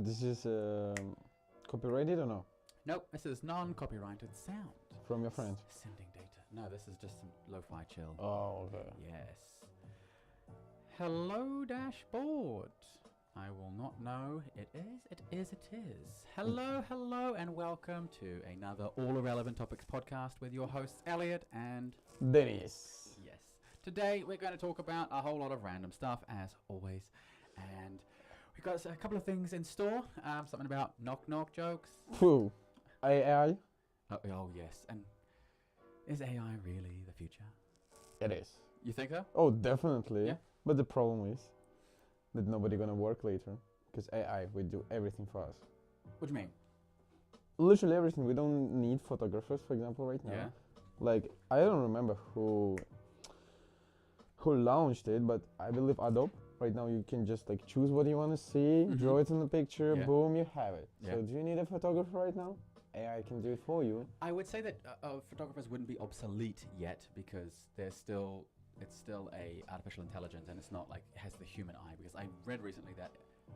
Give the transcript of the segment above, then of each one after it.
This is copyrighted or no? Nope, this is non-copyrighted sound. From your friends? Sending data. No, this is just some lo-fi chill. Oh, okay. Yes. Hello, dashboard. I will not know. It is. Hello, and welcome to another All Irrelevant Topics podcast with your hosts, Elliot and Dennis. Yes. Today, we're going to talk about a whole lot of random stuff, as always. And we've got a couple of things in store. Something about knock-knock jokes. Phew. AI? Oh, yes. And is AI really the future? It is. You think so? Oh, definitely. Yeah. But the problem is that nobody gonna work later because AI will do everything for us. What do you mean? Literally everything. We don't need photographers, for example, right now. Yeah. Like, I don't remember who launched it, but I believe Adobe. Right now you can just like choose what you want to see, draw it in the picture, Yeah. boom, you have it. Yeah. So do you need a photographer right now? AI can do it for you. I would say that photographers wouldn't be obsolete yet because it's still a artificial intelligence and it's not like it has the human eye, because I read recently that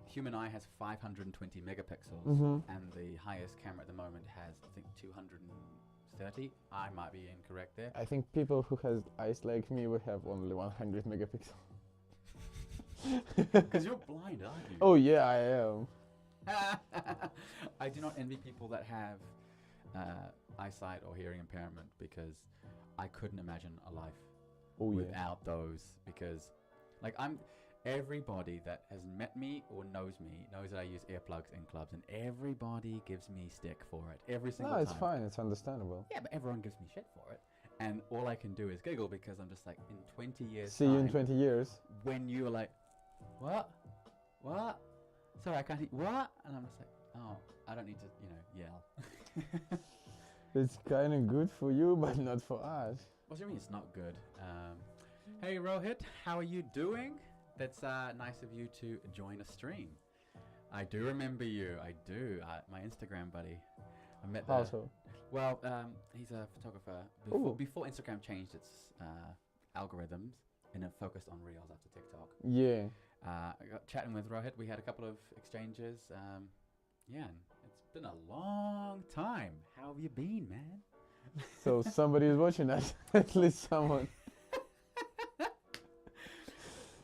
human eye has 520 megapixels and the highest camera at the moment has I think 230. I might be incorrect there. I think people who has eyes like me will have only 100 megapixels. Because you're blind, aren't you? Oh yeah, I am. I do not envy people that have eyesight or hearing impairment, because I couldn't imagine a life without those, because like everybody that has met me or knows me knows that I use earplugs in clubs, and everybody gives me stick for it every single time. No, it's fine, it's understandable. Yeah, but everyone gives me shit for it, and all I can do is giggle, because I'm just like, in 20 years See you in 20 years. when you're like, what sorry, I can't hear what, and I'm just like, oh, I don't need to yell. It's kind of good for you, but not for us. What do you mean it's not good? Hey Rohit, how are you doing? That's nice of you to join a stream. I do remember you. I do. My Instagram buddy. I met that. Also. Well, he's a photographer. Before Instagram changed its algorithms and it focused on Reels after TikTok. Yeah. I got chatting with Rohit. We had a couple of exchanges. Yeah, and it's been a long time. How have you been, man? So somebody is watching us. At least someone.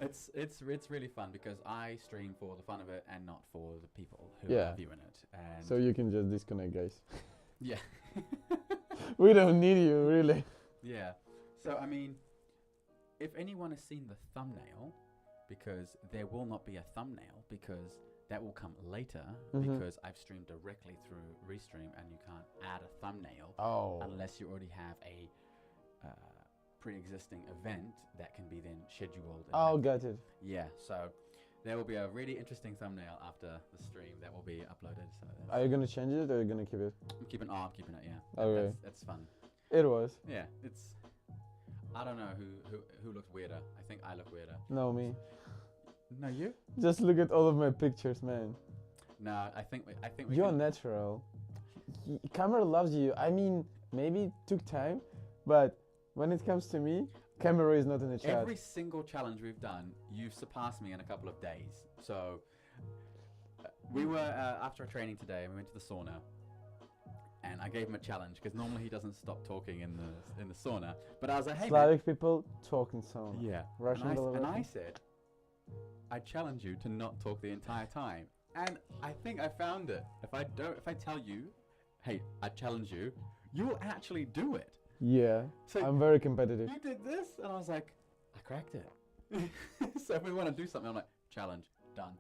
It's really fun because I stream for the fun of it and not for the people who are viewing it. And so you can just disconnect, guys. Yeah. We don't need you, really. Yeah. So I mean, if anyone has seen the thumbnail, because there will not be a thumbnail, because that will come later, because I've streamed directly through Restream and you can't add a thumbnail unless you already have a pre-existing event that can be then scheduled. Got it. Yeah, so there will be a really interesting thumbnail after the stream that will be uploaded. So are you gonna change it or are you gonna keep it? I'm keeping it. Yeah. Okay. That's fun. It was. Yeah, it's. I don't know who looks weirder. I think I look weirder. No, me. No, you? Just look at all of my pictures, man. No, I think we You're natural. Camera loves you. I mean, maybe it took time, but when it comes to me, camera is not in the chat. Every single challenge we've done, you've surpassed me in a couple of days. So we were after a training today, and we went to the sauna, and I gave him a challenge because normally he doesn't stop talking in the sauna. But I was like, hey, Slavic people talk in sauna. Yeah. Russian and I said, I challenge you to not talk the entire time. And I think I found it. If I tell you, hey, I challenge you, you'll actually do it. Yeah. So I'm very competitive. You did this, and I was like, I cracked it. So if we want to do something, I'm like, challenge, done.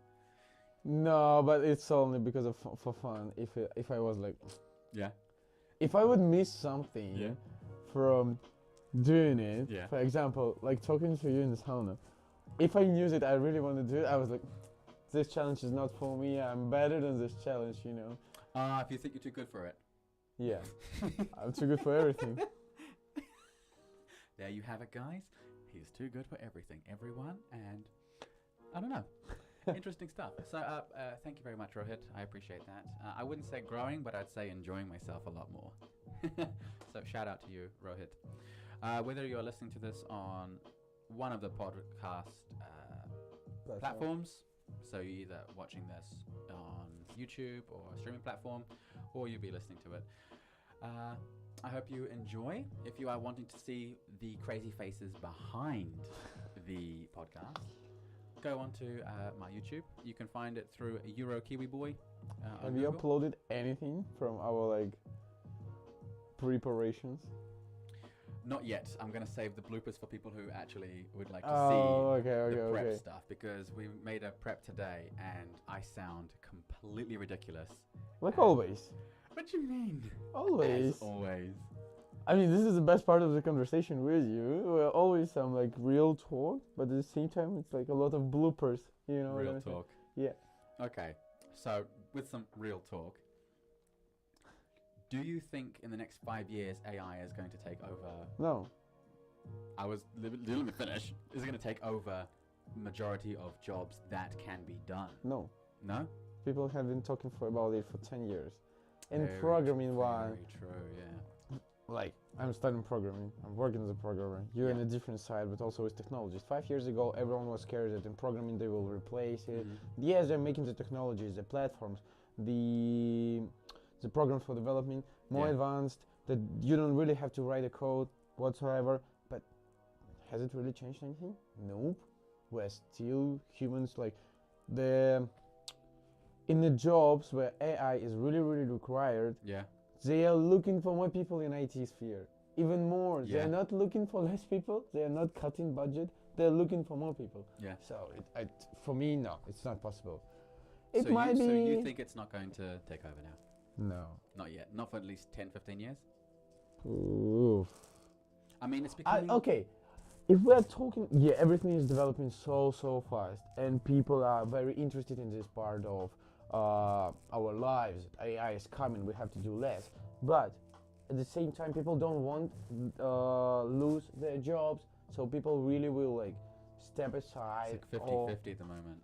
No, but it's only because of for fun. If I was like, yeah, if I would miss something from doing it, for example, like talking to you in the sauna, if I knew that I really want to do it, I was like, this challenge is not for me. I'm better than this challenge, you know. If you think you're too good for it. Yeah, I'm too good for everything. There you have it, guys. He's too good for everything, everyone, and I don't know. Interesting stuff. So thank you very much, Rohit. I appreciate that. I wouldn't say growing, but I'd say enjoying myself a lot more. So shout out to you, Rohit. Whether you're listening to this on one of the podcast platforms, so you're either watching this on YouTube or a streaming platform, or you'll be listening to it. I hope you enjoy. If you are wanting to see the crazy faces behind the podcast, go on to my YouTube. You can find it through Euro Kiwi Boy. Have you uploaded anything from our preparations? Not yet. I'm going to save the bloopers for people who actually would like to see the prep stuff, because we made a prep today and I sound completely ridiculous. Like always. What do you mean? Always. As always. I mean, this is the best part of the conversation with you. We always sound like real talk, but at the same time, it's like a lot of bloopers. You know. Real talk. Yeah. Okay. So with some real talk, do you think in the next 5 years AI is going to take over? No. I was let me finish. Is it going to take over majority of jobs that can be done? No. No? People have been talking about it for 10 years. In programming one. Very true, yeah. Like, I'm studying programming. I'm working as a programmer. You're in a different side, but also with technologies. 5 years ago, everyone was scared that in programming they will replace it. Yes, they're making the technologies, the platforms, the programs for development more advanced, that you don't really have to write a code whatsoever. But has it really changed anything? Nope. We're still humans. Like, in the jobs where AI is really, really required, they are looking for more people in IT sphere. Even more. They're not looking for less people. They are not cutting budget. They're looking for more people. Yeah. So for me, no, it's not possible. It might be. So you think it's not going to take over now? No. Not yet. Not for at least 10, 15 years? Oof. I mean, it's becoming... Okay. If we're talking... Yeah, everything is developing so fast. And people are very interested in this part of our lives. AI is coming, we have to do less. But at the same time, people don't want lose their jobs. So people really will step aside. It's like 50-50 at the moment.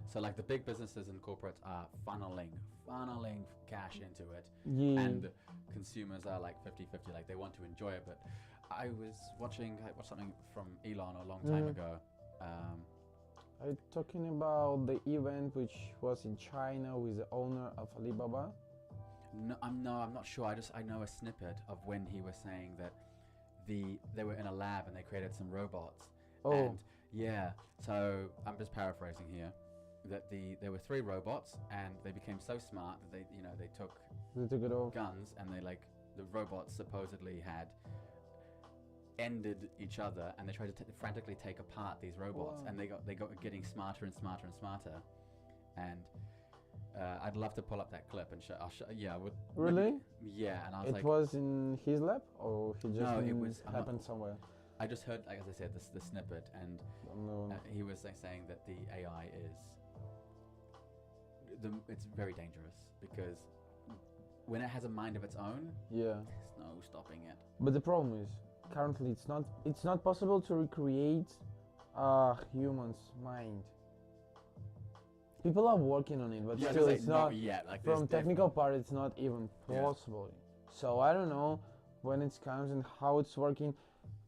So like the big businesses and corporates are funneling cash into it, and consumers are like 50-50, like they want to enjoy it. But I watched something from Elon a long time ago. Are you talking about the event which was in China with the owner of Alibaba? No, I'm not sure. I know a snippet of when he was saying that they were in a lab and they created some robots. And so I'm just paraphrasing here. That there were 3 robots and they became so smart that they took it off. Guns, and the robots supposedly had ended each other, and they tried to frantically take apart these robots. Wow. And they got getting smarter and smarter and smarter. And I'd love to pull up that clip and show. I would. Really? Yeah, and I was It was in his lab, or he just happened somewhere. I just heard, like as I said, the snippet, and he was saying that the AI is. It's very dangerous, because when it has a mind of its own, there's no stopping it. But the problem is, currently it's not possible to recreate a human's mind. People are working on it, but still it's not yet. Like from technical part, it's not even possible. So I don't know when it comes and how it's working.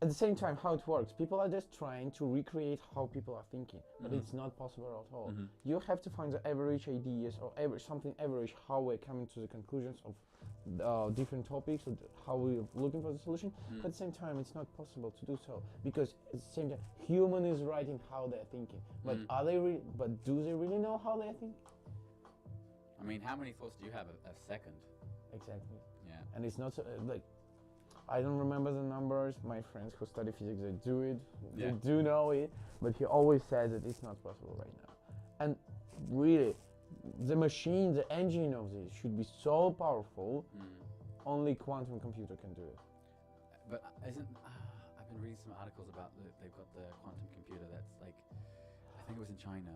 At the same time, how it works. People are just trying to recreate how people are thinking, but it's not possible at all. You have to find the average ideas, or something average, how we're coming to the conclusions of different topics, or how we're looking for the solution. But at the same time, it's not possible to do so, because at the same time, human is writing how they're thinking. But do they really know how they're thinking? I mean, how many thoughts do you have a second? Exactly. Yeah. And it's not so, I don't remember the numbers. My friends who study physics, they do it. They do know it. But he always said that it's not possible right now. And really, the machine, the engine of this should be so powerful, only quantum computer can do it. But I've been reading some articles about they've got the quantum computer that's like, I think it was in China.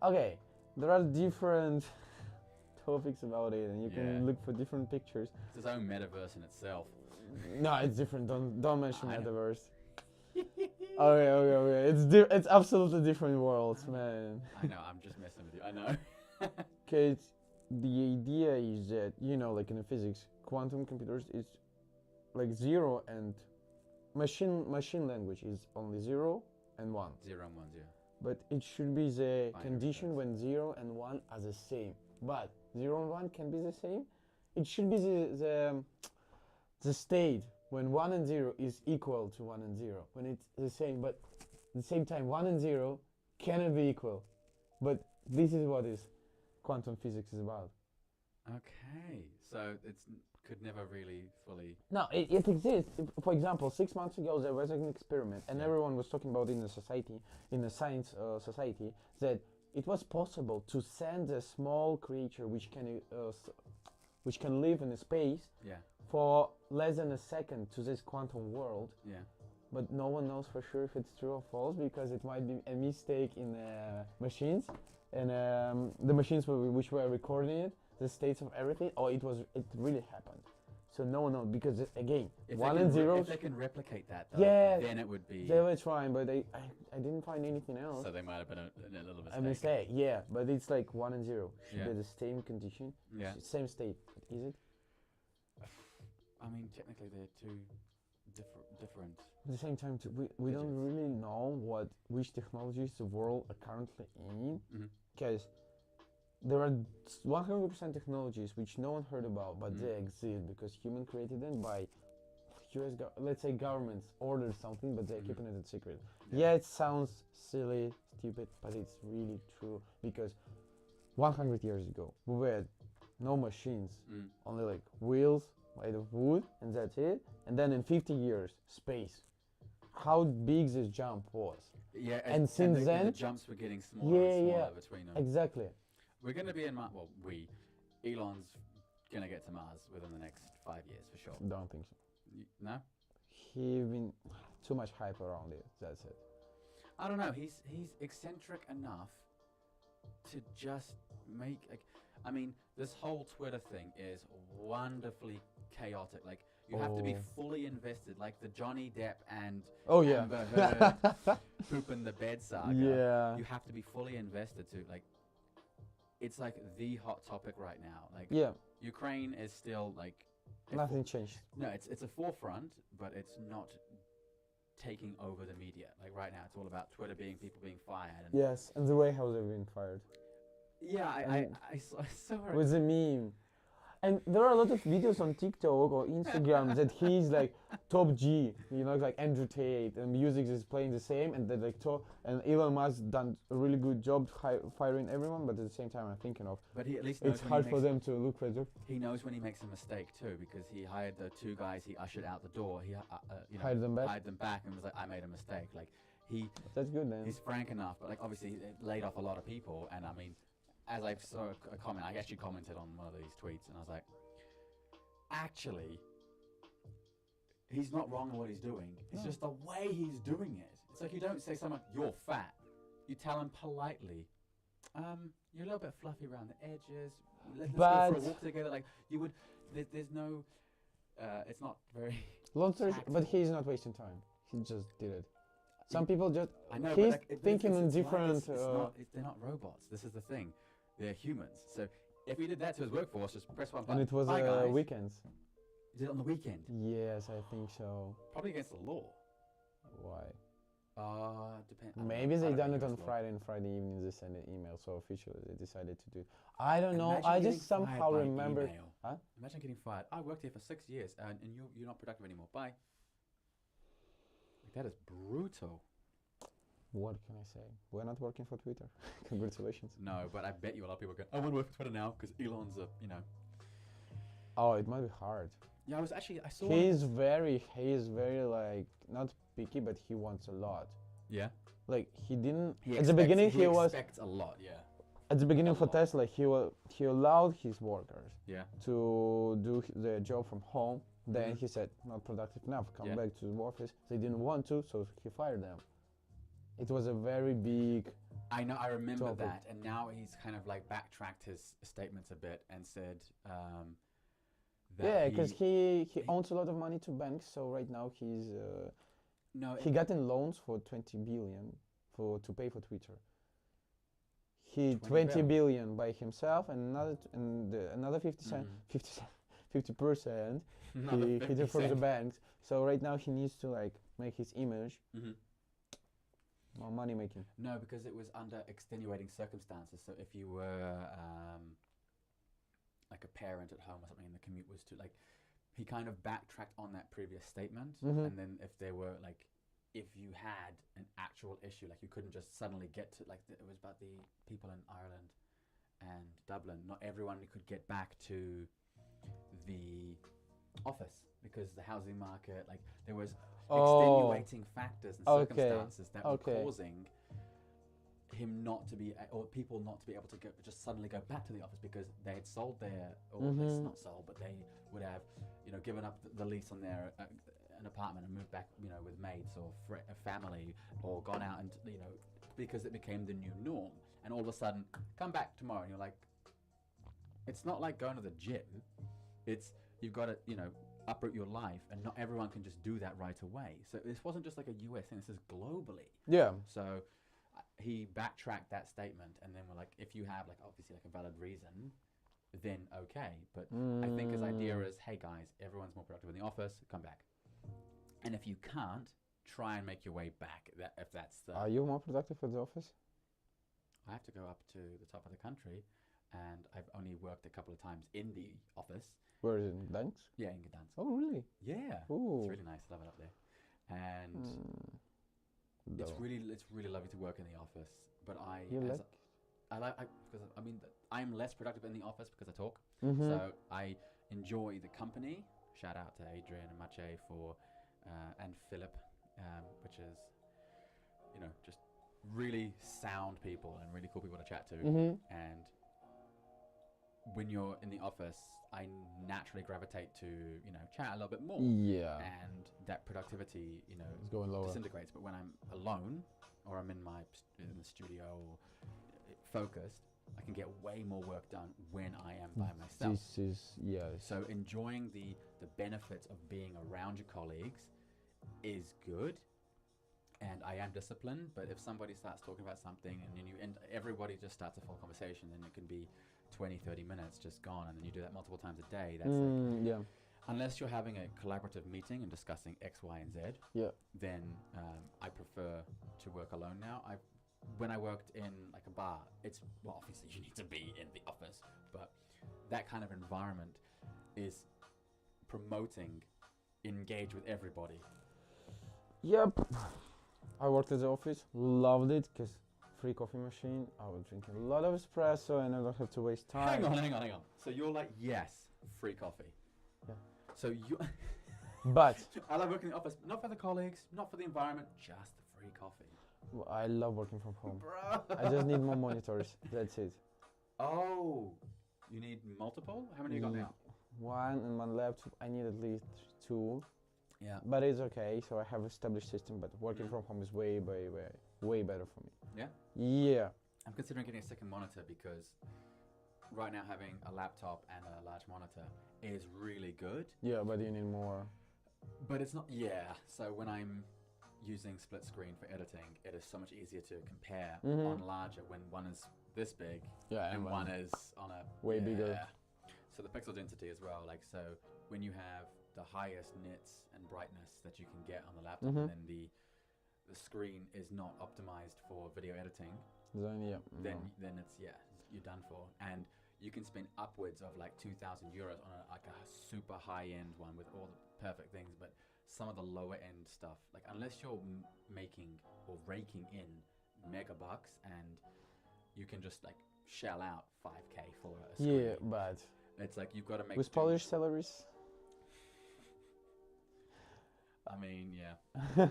Okay, there are different topics about it, and you can look for different pictures. It's its own metaverse in itself. No, it's different. Don't mention metaverse. Okay. It's absolutely different worlds, man. I know. I'm just messing with you. I know. Okay, the idea is that like in physics, quantum computers is like 0 and machine language is only 0 and 1. 0 and 1, but it should be the Binary condition states. when 0 and 1 are the same. But 0 and 1 can be the same. It should be the state when 1 and 0 is equal to 1 and 0. When it's the same, but at the same time 1 and 0 cannot be equal. But this is what is quantum physics is about. Okay, so it's could never really fully. No, it exists. For example, 6 months ago there was an experiment, and everyone was talking about in the society, in the science society, that it was possible to send a small creature which can live in space for less than a second to this quantum world. Yeah. But no one knows for sure if it's true or false, because it might be a mistake in machines, and the machines which were recording it, the states of everything, or it really happened. So no one knows, because again, If 1 and 0. If they can replicate that, though, then it would be. They were trying, but I didn't find anything else. So they might have been a little mistake. A mistake, yeah, but it's like 1 and 0 should be the same condition, same state. Is it? I mean, technically they're two different. At the same time, we don't really know which technologies the world are currently in, because there are 100% technologies which no one heard about, but they exist because human created them by let's say governments ordered something, but they're keeping it a secret. Yeah, it sounds silly, stupid, but it's really true, because 100 years ago we had no machines, only like wheels made of wood, and that's it. And then in 50 years, space. How big this jump was. Yeah, and since then the jumps were getting smaller and smaller between them. Exactly. We're going to be in Mars. Well, Elon's going to get to Mars within the next 5 years for sure. Don't think so. No? He's been too much hype around it. That's it. I don't know. He's eccentric enough to just make I mean, this whole Twitter thing is wonderfully chaotic. Like, you have to be fully invested, like the Johnny Depp and Amber Heard poop in the bed saga. Yeah. You have to be fully invested to it's like the hot topic right now. Like, Ukraine is still like nothing changed. No, it's a forefront, but it's not taking over the media. Like right now, it's all about Twitter people being fired. And yes, and the way how they've been fired. Yeah, I saw it. With the meme. And there are a lot of videos on TikTok or Instagram that he's like top G, like Andrew Tate, and music is playing the same, and then and Elon Musk done a really good job firing everyone, but at the same time I'm thinking of. But he at least knows it's hard for them to look better. He knows when he makes a mistake too, because he hired the 2 guys he ushered out the door. He hired them back and was like, I made a mistake. Like that's good then. He's frank enough, but like obviously it laid off a lot of people, and I mean, as I saw a comment, I actually commented on one of these tweets, and I was like, actually, he's not wrong in what he's doing. It's just the way he's doing it. It's like you don't say someone, you're fat. You tell him politely, you're a little bit fluffy around the edges. Let's go for a walk together. Like, you would, there's no, it's not very long story, but he's not wasting time. He just did it. Some people just, I know, he's but like, thinking in different... they're not robots. This is the thing. They're humans. So if we did that to his workforce, just press one button. And it was weekends. You did it on the weekend? Yes, I think so. Probably against the law. Why? Depends. Maybe they done it on Friday, and Friday evening they sent an email, so officially they decided to do it. I don't know. I just somehow remember. Huh? Imagine getting fired. I worked here for 6 years, and you're not productive anymore. Bye. That is brutal. What can I say? We're not working for Twitter. Congratulations. No, but I bet you a lot of people go, I want to work for Twitter now because Elon's Oh, it might be hard. Yeah, I saw. He's very like, not picky, but he wants a lot. Yeah. Like, he didn't... He expects a lot, yeah. At the beginning for Tesla, he allowed his workers to do their job from home. Then he said, not productive enough, come back to the office. They didn't want to, so he fired them. It was a very big... I know, I remember that. And now he's kind of like backtracked his statements a bit and said that because he owns a lot of money to banks, so right now he's... he got in loans for 20 billion to pay for Twitter. 20 billion by himself, and another 50%. He did from the banks. So right now he needs to like make his image. More money making. No, because it was under extenuating circumstances. So if you were like a parent at home or something, and the commute was too like, he kind of backtracked on that previous statement, and then if there were like, if you had an actual issue, like you couldn't just suddenly get to like it was about the people in Ireland and Dublin. Not everyone could get back to the office because the housing market, like there was extenuating factors and circumstances that were causing him not to be, or people not to be able to go, just suddenly go back to the office because they had sold their, or not sold, but they would have, you know, given up the lease on their an apartment and moved back, you know, with mates or a family, or gone out and, you know, because it became the new norm. And all of a sudden, come back tomorrow, and you're like, it's not like going to the gym. It's, you've got to, you know, uproot your life, and not everyone can just do that right away. So this wasn't just like a US thing, this is globally. Yeah. So he backtracked that statement, and then we're like, if you have like obviously like a valid reason, then okay. But I think his idea is, hey guys, everyone's more productive in the office, come back. And if you can't, try and make your way back. If that's the... Are you more productive at the office? I have to go up to the top of the country, and I've only worked a couple of times in the office. Where is it? In Gdansk? Yeah, in Gdansk. Oh, really? Yeah. Ooh. It's really nice. Love it up there. And it's really lovely to work in the office. But because I mean, I'm less productive in the office because I talk. So I enjoy the company. Shout out to Adrian and Maciej for and Philip, which is, you know, just really sound people and really cool people to chat to. And when you're in the office, I naturally gravitate to, you know, chat a little bit more. Yeah. And that productivity, you know, it's going lower. Disintegrates. But when I'm alone, or I'm in the studio, or focused, I can get way more work done when I am by myself. This is, yes. So enjoying the benefits of being around your colleagues is good. And I am disciplined, but if somebody starts talking about something and everybody just starts a full conversation, then it can be 20, 30 minutes just gone, and then you do that multiple times a day. That's unless you're having a collaborative meeting and discussing X, Y, and Z, then I prefer to work alone now. When I worked in like a bar, it's, well, obviously you need to be in the office, but that kind of environment is promoting engage with everybody. Yep. I worked at the office, loved it, because free coffee machine, I was drinking a lot of espresso and I don't have to waste time. Hang on. So you're like, yes, free coffee. Yeah. So you... But... I love working in the office, not for the colleagues, not for the environment, just the free coffee. Well, I love working from home. Bro. I just need more monitors, that's it. Oh, you need multiple? How many you got now? One, and one laptop, I need at least 2. Yeah. But it's okay, so I have established system, but working from home is way better for me. Yeah? Yeah. I'm considering getting a second monitor because right now having a laptop and a large monitor is really good. Yeah, but you need more. But it's not, yeah. So when I'm using split screen for editing, it is so much easier to compare on larger when one is this big and one is on a... way bigger. So the pixel density as well, like, so when you have the highest nits and brightness that you can get on the laptop, and then the screen is not optimized for video editing, then it's, you're done for. And you can spend upwards of like 2,000 euros on a super high-end one with all the perfect things, but some of the lower-end stuff, like unless you're making or raking in megabucks and you can just like shell out 5k for a screen. Yeah, but it's like you've got to make with Polish salaries. I mean, yeah.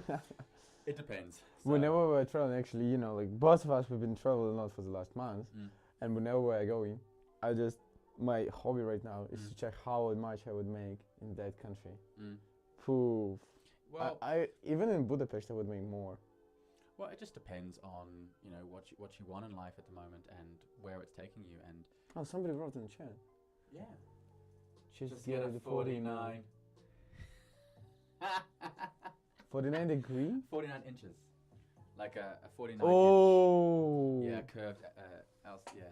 It depends. So whenever we're traveling, actually, you know, like both of us, we've been traveling a lot for the last month, and whenever we're going, my hobby right now is to check how much I would make in that country. Poof. Well, I even in Budapest I would make more. Well, it just depends on, you know, what you want in life at the moment and where it's taking you. And oh, somebody wrote in the chat. Yeah. Just get a 49. 49 degree? 49 inches. Like a 49 inch. Yeah, curved. Yeah.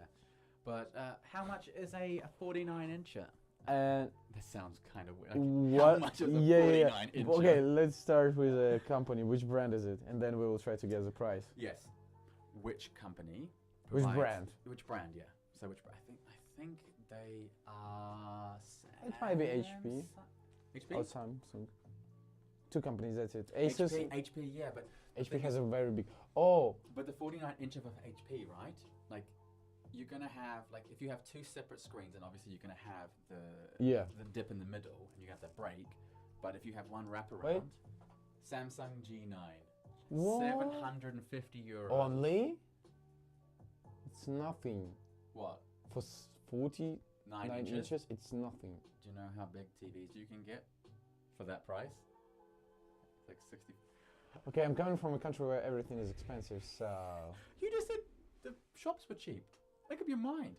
But how much is a 49 incher? And that sounds kind of weird. what? How much is a Yeah, 49 yeah. inch? Okay, let's start with a company. Which brand is it? And then we will try to guess the price. Yes. Which company? Which brand? Which brand? Yeah. So which brand? I think they are. It might be HP. HP. Or Samsung. Two companies. That's it. Asus. HP. Yeah, but HP has a very big. Oh. But the 49 inch of HP, right? Like, you're gonna have like if you have two separate screens, and obviously you're gonna have the dip in the middle, and you have the break. But if you have one wraparound, Samsung G9, what? 750 euros. Only? It's nothing. What? For 49 inches, it's nothing. Do you know how big TVs you can get for that price? It's like 60. Okay, I'm coming from a country where everything is expensive, so... You just said the shops were cheap. Make up your mind.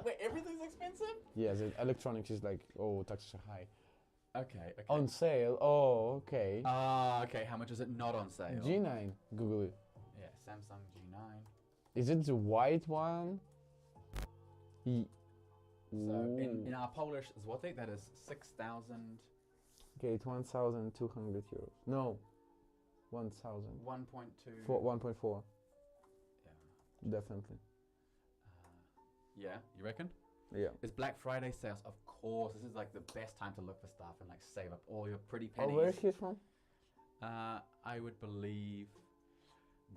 Where everything's expensive? Yes, electronics is like, oh, taxes are high. Okay. On sale? Oh, okay. Okay. How much is it not on sale? G9. Google it. Yeah, Samsung G9. Is it the white one? So in our Polish zloty, that is 6,000. Okay, it's 1,200 euros. No, 1,000. 1.2. 1.4. Yeah. Definitely. Yeah, you reckon? Yeah. It's Black Friday sales, of course. This is like the best time to look for stuff and like save up all your pretty pennies. Oh, where is he from? I would believe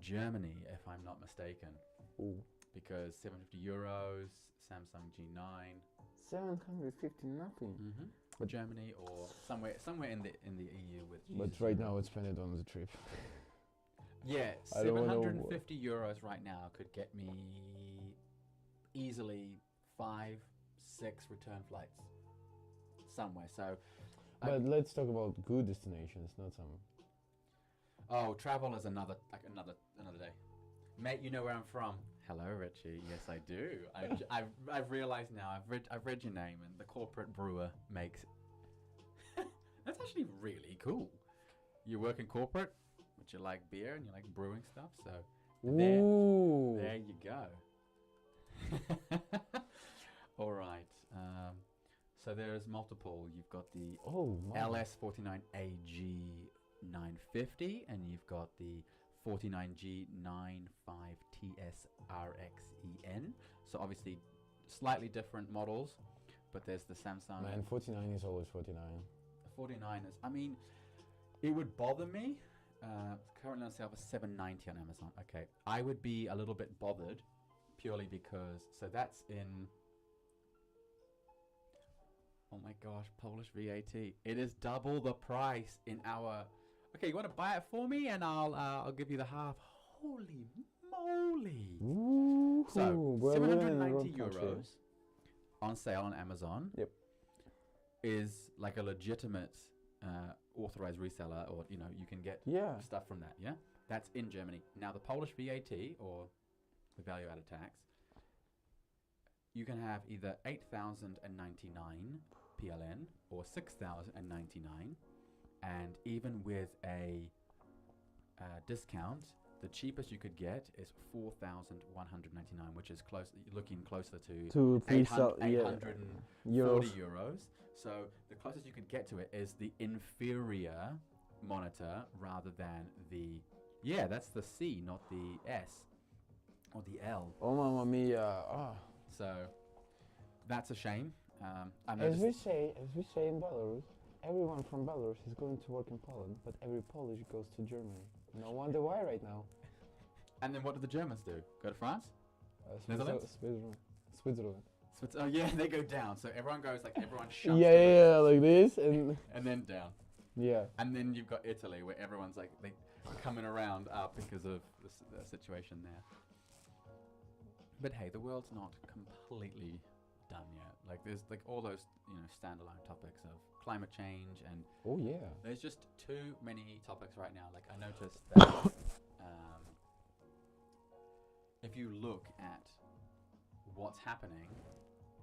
Germany, if I'm not mistaken. Ooh. Because 750 euros, Samsung G9. 750 nothing. Mm-hmm. But Germany or somewhere in the EU with. But right now it's spent on the trip. Yeah, 750 euros right now could get me easily 5-6 return flights somewhere. So. But let's talk about good destinations, not some. Oh, travel is another day. Mate, you know where I'm from. Hello, Richie. Yes, I do. I've realised now. I've read your name, and the corporate brewer makes. That's actually really cool. You work in corporate, but you like beer and you like brewing stuff. So there you go. All right. So there's multiple. You've got the LS49AG 950, and you've got the 49G95TSRXEN. So obviously slightly different models, but there's the Samsung. Man, 49 is always 49. The 49 is, I mean, it would bother me. Currently on sale for $790 on Amazon. Okay, I would be a little bit bothered purely because, so that's in, oh my gosh, Polish VAT. It is double the price in our. Okay, you want to buy it for me, and I'll give you the half. Holy moly! Ooh, so 790 euros on sale on Amazon. Yep. Is like a legitimate authorized reseller, or you can get stuff from that. Yeah, that's in Germany. Now the Polish VAT or the value added tax, you can have either 8,099 PLN or 6,099. And even with a discount, the cheapest you could get is 4,199, which is looking closer to 840 euros. So the closest you could get to it is the inferior monitor rather than the that's the C, not the S or the L. Oh, mamma mia! So that's a shame. As we say in Belarus. Everyone from Belarus is going to work in Poland, but every Polish goes to Germany. No wonder why right now. And then what do the Germans do? Go to France? Netherlands? Switzerland. Oh yeah, they go down. So everyone goes everyone shuts. Yeah, like this and then down. Yeah. And then you've got Italy, where everyone's they coming around up because of the situation there. But hey, the world's not completely done yet. There's all those standalone topics of climate change and there's just too many topics right now. I noticed that if you look at what's happening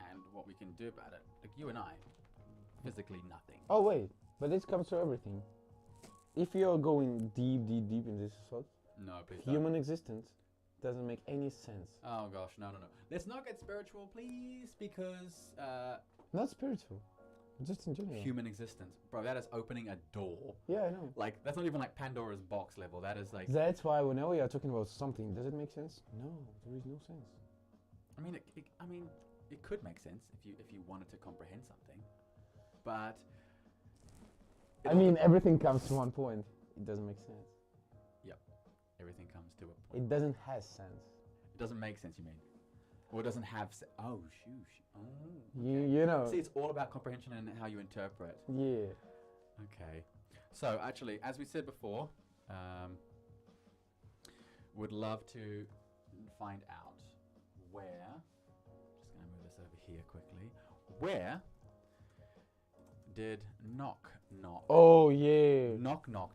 and what we can do about it, you and I, physically nothing. Oh wait, but this comes to everything. If you're going deep in this thought, no, please human existence, doesn't make any sense. Oh gosh, no. Let's not get spiritual, please, because Not spiritual, just in general. human existence, bro. That is opening a door. Yeah, I know. Like that's not even like Pandora's box level. That is like. That's why whenever we are talking about something, does it make sense? No, there is no sense. I mean, it could make sense if you wanted to comprehend something, but. I mean, everything comes to one point. It doesn't make sense. Yep, everything comes to a point. It doesn't have sense. It doesn't make sense, you mean? Or it doesn't have oh, shoosh. Oh. You know. See, it's all about comprehension and how you interpret. Yeah. Okay. So, actually, as we said before, would love to find out where, just going to move this over here quickly, where did knock knock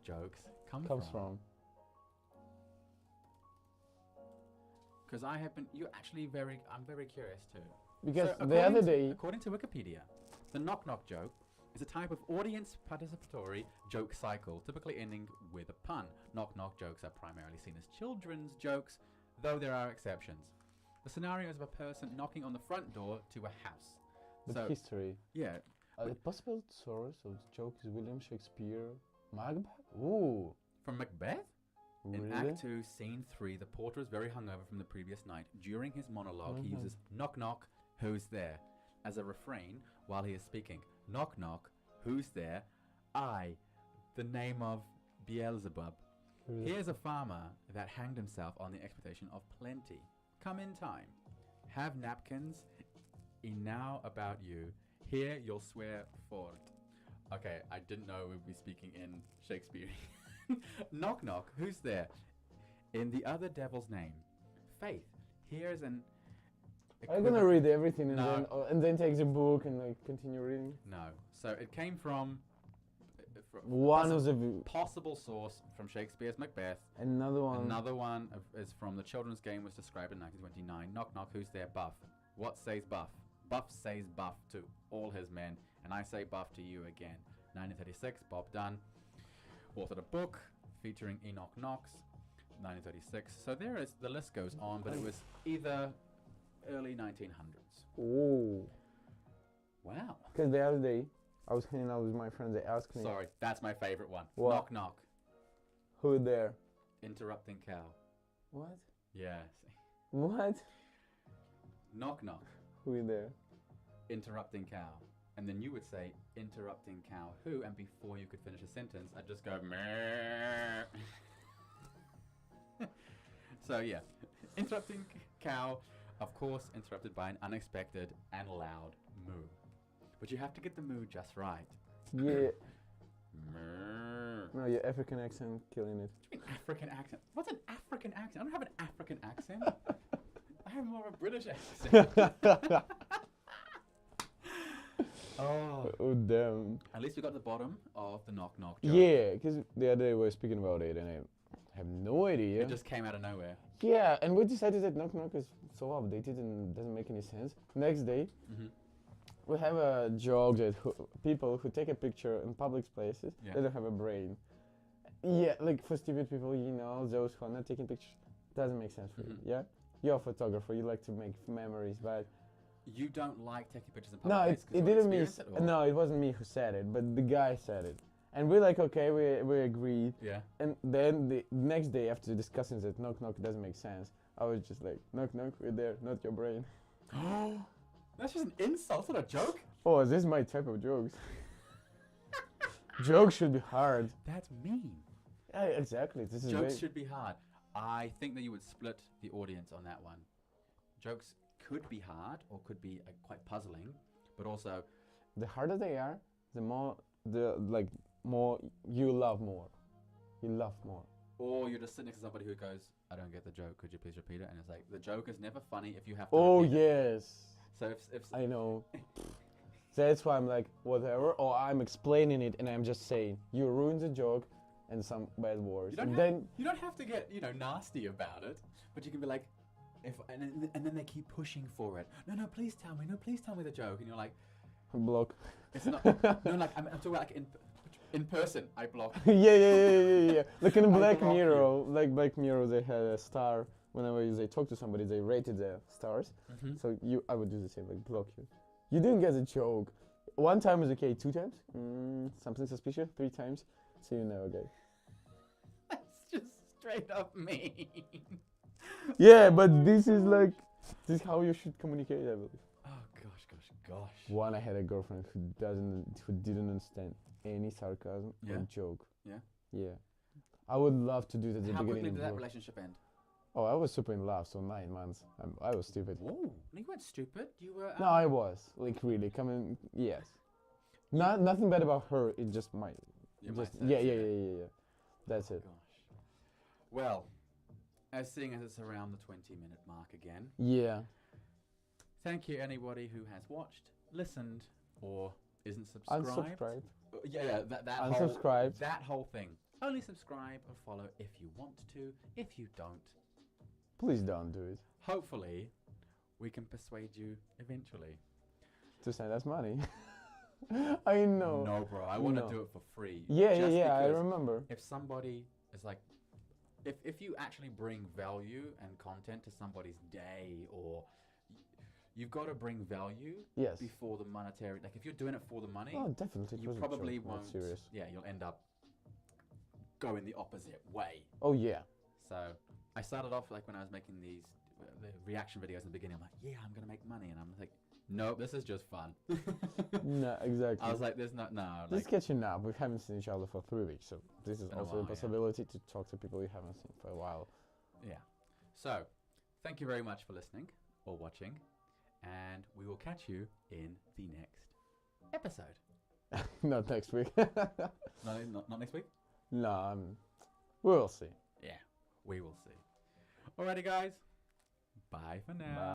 jokes come from? Because I have been, I'm very curious too. Because the other day, according to Wikipedia, the knock knock joke is a type of audience participatory joke cycle, typically ending with a pun. Knock knock jokes are primarily seen as children's jokes, though there are exceptions. The scenario is of a person knocking on the front door to a house. the history. Yeah. The possible source of the joke is William Shakespeare. Macbeth? Ooh. From Macbeth? Really? In Act 2, Scene 3, the porter is very hungover from the previous night. During his monologue, he uses knock knock, who's there? As a refrain while he is speaking. Knock knock, who's there? I, the name of Beelzebub. Here's a farmer that hanged himself on the expectation of plenty. Come in time. Have napkins. Enow about you. Here you'll swear for it. Okay, I didn't know we'd be speaking in Shakespeare. Knock knock, who's there? In the other devil's name. Faith, here's an... I'm gonna read everything and then take the book and like continue reading. No. So it came from... one of the... possible source from Shakespeare's Macbeth. Another one is from The Children's Game, was described in 1929. Knock knock, who's there? Buff. What says Buff? Buff says Buff to all his men, and I say Buff to you again. 1936, Bob Dunn authored a book featuring Enoch Knox, 1936. So there is, the list goes on, but it was either early 1900s. Oh. Wow. Because the other day, I was hanging out with my friends, they asked me... Sorry, that's my favorite one. What? Knock knock. Who there? Interrupting cow. What? Yeah. What? Knock knock. Who there? Interrupting cow. And then you would say, interrupting cow who? And before you could finish a sentence, I'd just go, meh. So yeah, interrupting cow, of course, interrupted by an unexpected and loud moo. But you have to get the moo just right. Yeah. No, your African accent, killing it. What do you mean African accent? What's an African accent? I don't have an African accent. I have more of a British accent. Oh, damn. At least we got to the bottom of the knock knock joke. Yeah, because the other day we were speaking about it and I have no idea. It just came out of nowhere. Yeah, and we decided that knock knock is so outdated and doesn't make any sense. Next day, we have a joke that people who take a picture in public places, they don't have a brain. Yeah, like for stupid people, you know, those who are not taking pictures, doesn't make sense for you, yeah? You're a photographer, you like to make memories, but... You don't like taking pictures in public places? No, it didn't mean... No, it wasn't me who said it, but the guy said it. And we're like, okay, we agreed. Yeah. And then the next day after discussing that knock knock doesn't make sense, I was just like, knock knock, we're there, not your brain. That's just an insult, it's not a joke. Oh, this is my type of jokes. Jokes should be hard. That's mean. Yeah, exactly. This Jokes should be hard. I think that you would split the audience on that one. Jokes could be hard or could be quite puzzling, but also... The harder they are, the more you love more. You love more. Or you're just sitting next to somebody who goes, I don't get the joke, could you please repeat it? And it's like, the joke is never funny if you have to repeat it. Yes. So if I know. That's why I'm like, whatever, or I'm explaining it and I'm just saying, you ruined the joke and some bad words. You don't have to get, nasty about it, but you can be like, and then they keep pushing for it. No, please tell me the joke. And you're like, block. It's not, I'm talking about like in person, I block. Yeah. Like in Black Mirror, they had a star whenever they talk to somebody, they rated their stars. Mm-hmm. So I would do the same, like block you. You didn't get the joke. 1 time is okay. 2 times, something suspicious. 3 times, so you never get. That's just straight up mean. Yeah, but this is how you should communicate, I believe. Oh gosh. One, I had a girlfriend who didn't understand any sarcasm or joke. Yeah. Yeah. I would love to do that at the How beginning. quickly of did that work. relationship end? Oh, I was super in love, so 9 months. I was stupid. Whoa. No, you weren't stupid. You were. No, I was really coming. Yes. Nothing bad about her. It just might. Yeah. That's it. Gosh. Well, as seeing as it's around the 20-minute mark again. Yeah. Thank you, anybody who has watched, listened, or isn't subscribed. Unsubscribe. Yeah, that Unsubscribe. That whole thing. Only subscribe or follow if you want to. If you don't, please don't do it. Hopefully, we can persuade you eventually to send us money. I know. No, bro. I want to do it for free. Yeah. I remember. If somebody is like, if you actually bring value and content to somebody's day, or you've got to bring value before the monetary. Like, if you're doing it for the money, definitely. You probably won't. Serious. Yeah, you'll end up going the opposite way. Oh yeah. So I started off like when I was making these the reaction videos in the beginning. I'm like, yeah, I'm gonna make money, and I'm like, nope, this is just fun. No, exactly. I was like, there's no. Just catching up. We haven't seen each other for 3 weeks, so this is also a possibility to talk to people you haven't seen for a while. Yeah. So, thank you very much for listening or watching, and we will catch you in the next episode. Not next week. Not next week? No, we'll see. Yeah, we will see. Alrighty, guys. Bye for now. Bye.